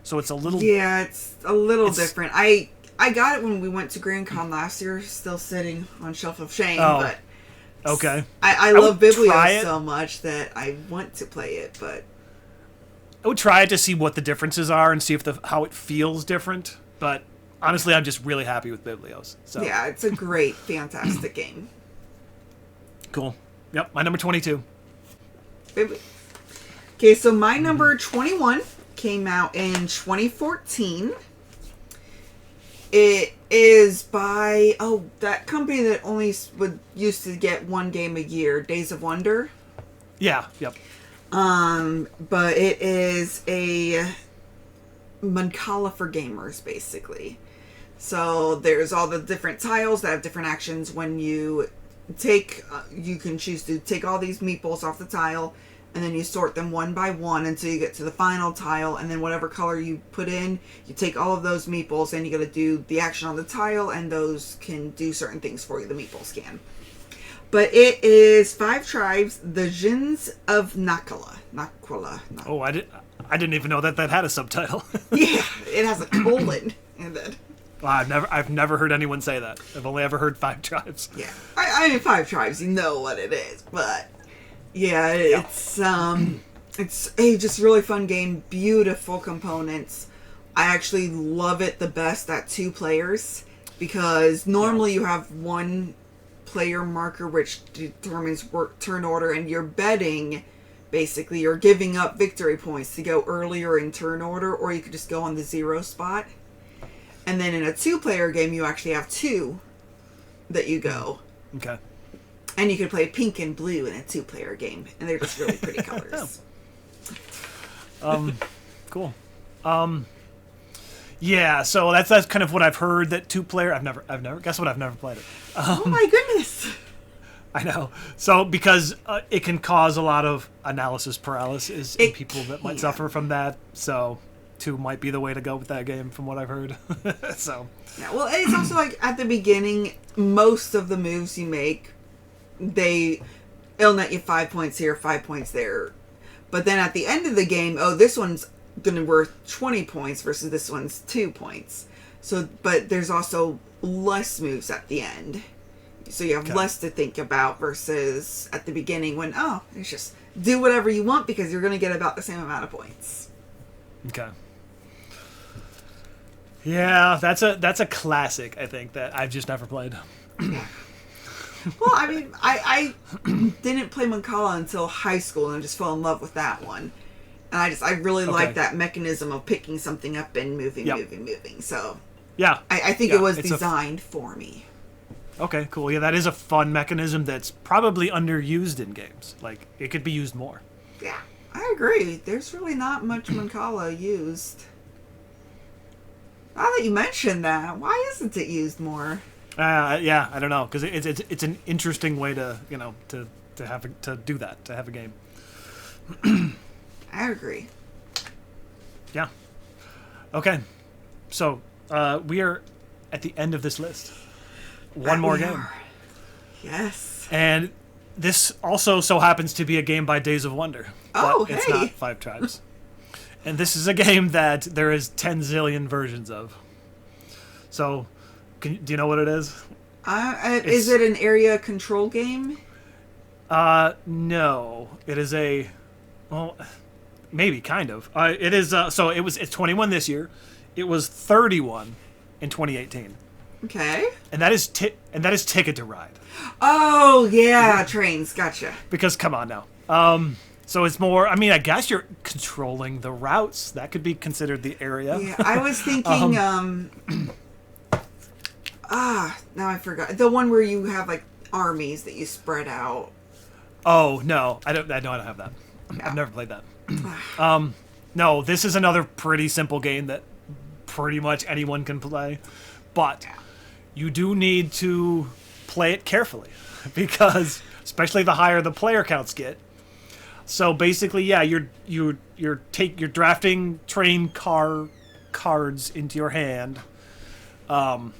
So it's a little. Yeah, it's a little different. I got it when we went to Grand Con last year, still sitting on Shelf of Shame. Oh, but okay. I love would try Biblios it. so much that I want to play it, but I would try it to see what the differences are and see if how it feels different. But honestly, I'm just really happy with Biblios. So yeah, it's a great, fantastic game. cool. Yep, my number 22. Okay, so my number 21 came out in 2014. It is by that company that only used to get one game a year, Days of Wonder. Yeah. Yep. But it is a Mancala for gamers, basically. So there's all the different tiles that have different actions. When you you can choose to take all these meeples off the tile, and then you sort them one by one until you get to the final tile, and then whatever color you put in, you take all of those meeples, and you got to do the action on the tile, and those can do certain things for you, the meeples can. But it is 5 tribes, the Jins of Nakala. Oh, I didn't even know that had a subtitle. Yeah, it has a colon in it. Wow, I've never heard anyone say that. I've only ever heard 5 tribes. Yeah, I mean 5 tribes, you know what it is, but yeah, it's a just really fun game, beautiful components. I actually love it the best at 2 players because normally you have 1 player marker which determines turn order, and you're betting, basically you're giving up victory points to go earlier in turn order, or you could just go on the 0 spot. And then in a 2-player game you actually have 2 that you go. Okay. And you can play pink and blue in a 2-player game, and they're just really pretty colors. Cool. Yeah, so that's kind of what I've heard, that 2-player. I've never guess what, I've never played it. Oh my goodness. I know. So because it can cause a lot of analysis paralysis in people that might suffer from that. So 2 might be the way to go with that game, from what I've heard. So yeah, well, it's also like at the beginning, most of the moves you make, it'll net you 5 points here, 5 points there. But then at the end of the game, this one's going to be worth 20 points versus this one's 2 points. So, but there's also less moves at the end. So you have less to think about versus at the beginning when, it's just do whatever you want because you're going to get about the same amount of points. okay. Yeah, that's a classic, I think, that I've just never played. Well, I mean, I didn't play Mancala until high school, and I just fell in love with that one. And I really like that mechanism of picking something up and moving. So Yeah. I think it was designed for me. Okay, cool. Yeah, that is a fun mechanism that's probably underused in games. Like, it could be used more. Yeah, I agree. There's really not much Mancala used. Now that you mentioned that, why isn't it used more? Yeah, I don't know, because it's an interesting way to to do that, to have a game. I agree. Yeah. Okay. So we are at the end of this list. One more game. Yes. And this also so happens to be a game by Days of Wonder. But it's not 5 tribes. And this is a game that there is 10 zillion versions of. So, do you know what it is? Is it an area control game? No. It is a... Well, maybe, kind of. It is... so it's 21 this year. It was 31 in 2018. Okay. And that is Ticket to Ride. Oh, yeah, trains. Gotcha. Because, come on now. So it's more... I mean, I guess you're controlling the routes. That could be considered the area. Yeah, I was thinking... now I forgot. The one where you have, like, armies that you spread out. Oh, no. I don't have that. Yeah. I've never played that. No, this is another pretty simple game that pretty much anyone can play. But you do need to play it carefully. Because, especially the higher the player counts get. So basically, yeah, you're drafting train cards into your hand, of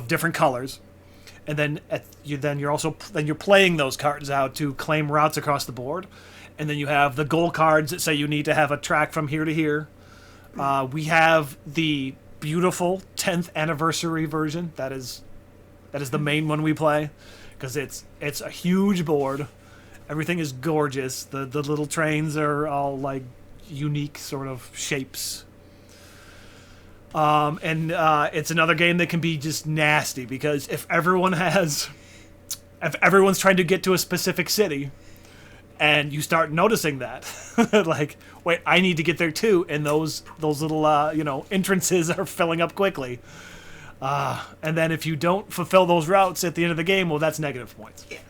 different colors, and then you're playing those cards out to claim routes across the board, and then you have the goal cards that say you need to have a track from here to here. We have the beautiful 10th anniversary version. That is the main one we play, because it's a huge board. Everything is gorgeous. The little trains are all like unique sort of shapes. And it's another game that can be just nasty, because if everyone's trying to get to a specific city, and you start noticing that, like, wait, I need to get there too, and those little entrances are filling up quickly. And then if you don't fulfill those routes at the end of the game, well, that's negative points. Yes.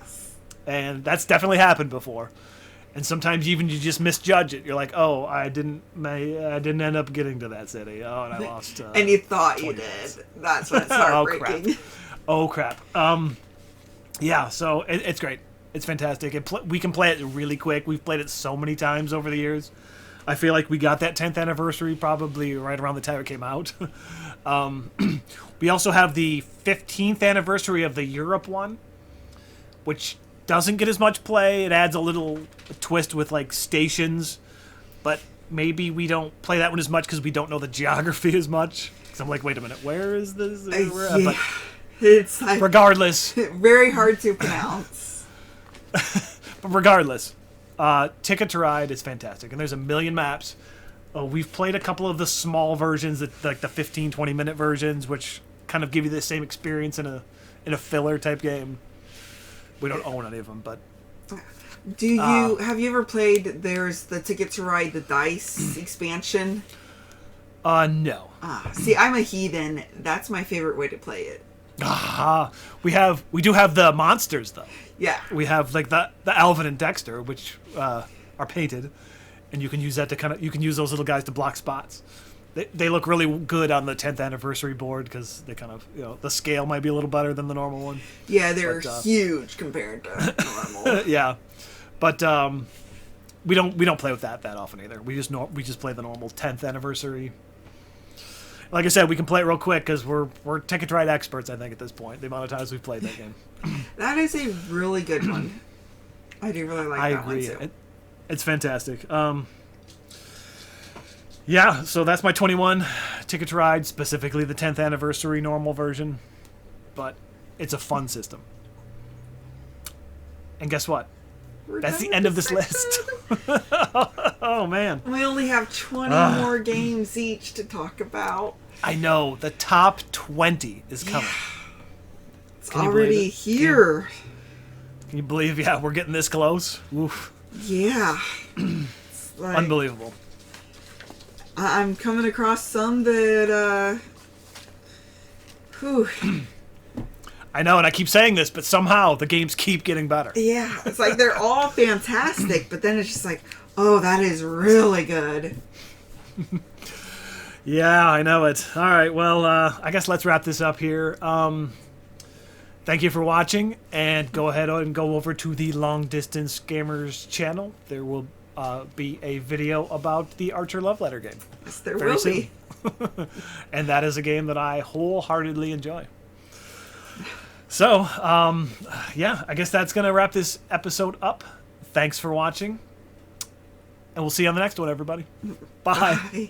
And that's definitely happened before. And sometimes even you just misjudge it. You're like, oh, I didn't end up getting to that city. Oh, and I lost. And you thought you did. minutes. That's when it's heartbreaking. Oh crap. Yeah. So it's great. It's fantastic. We can play it really quick. We've played it so many times over the years. I feel like we got that 10th anniversary probably right around the time it came out. We also have the 15th anniversary of the Europe one, which doesn't get as much play. It adds a little twist with like stations, but maybe we don't play that one as much because we don't know the geography as much. So I'm like, wait a minute, where is this? Yeah. It's like regardless, very hard to pronounce. But regardless, Ticket to Ride is fantastic, and there's a million maps. We've played a couple of the small versions, like the 15, 20-minute versions, which kind of give you the same experience in a filler type game. We don't own any of them, but... Have you ever played, there's the Ticket to Ride, the DICE expansion? No. See, I'm a heathen. That's my favorite way to play it. We do have the monsters, though. Yeah. We have, like, the Alvin and Dexter, which are painted, and you can use that to you can use those little guys to block spots. They look really good on the 10th anniversary board because they kind of, the scale might be a little better than the normal one. Yeah, they're huge compared to normal. Yeah, but we don't play with that often either. We just play the normal 10th anniversary. Like I said, we can play it real quick because we're Ticket to Ride experts. I think at this point, the amount of times we've played that game. That is a really good one. I do really like that one too. It's fantastic. Yeah, so that's my 21 Ticket to Ride, specifically the 10th anniversary normal version. But it's a fun system. And guess what? That's the end of this list. Oh, man. We only have 20 more games each to talk about. I know. The top 20 is coming. It's already here. Can you believe, we're getting this close? Oof. Yeah. Like, unbelievable. I'm coming across some that, I know, and I keep saying this, but somehow the games keep getting better. Yeah, it's like they're all fantastic, but then it's just like, oh, that is really good. Yeah, I know it. All right, well, I guess let's wrap this up here. Thank you for watching, and go ahead and go over to the Long Distance Gamers channel. There will be a video about the Archer Love Letter game. Yes, there will be. And that is a game that I wholeheartedly enjoy. So, I guess that's going to wrap this episode up. Thanks for watching. And we'll see you on the next one, everybody. Bye. Bye.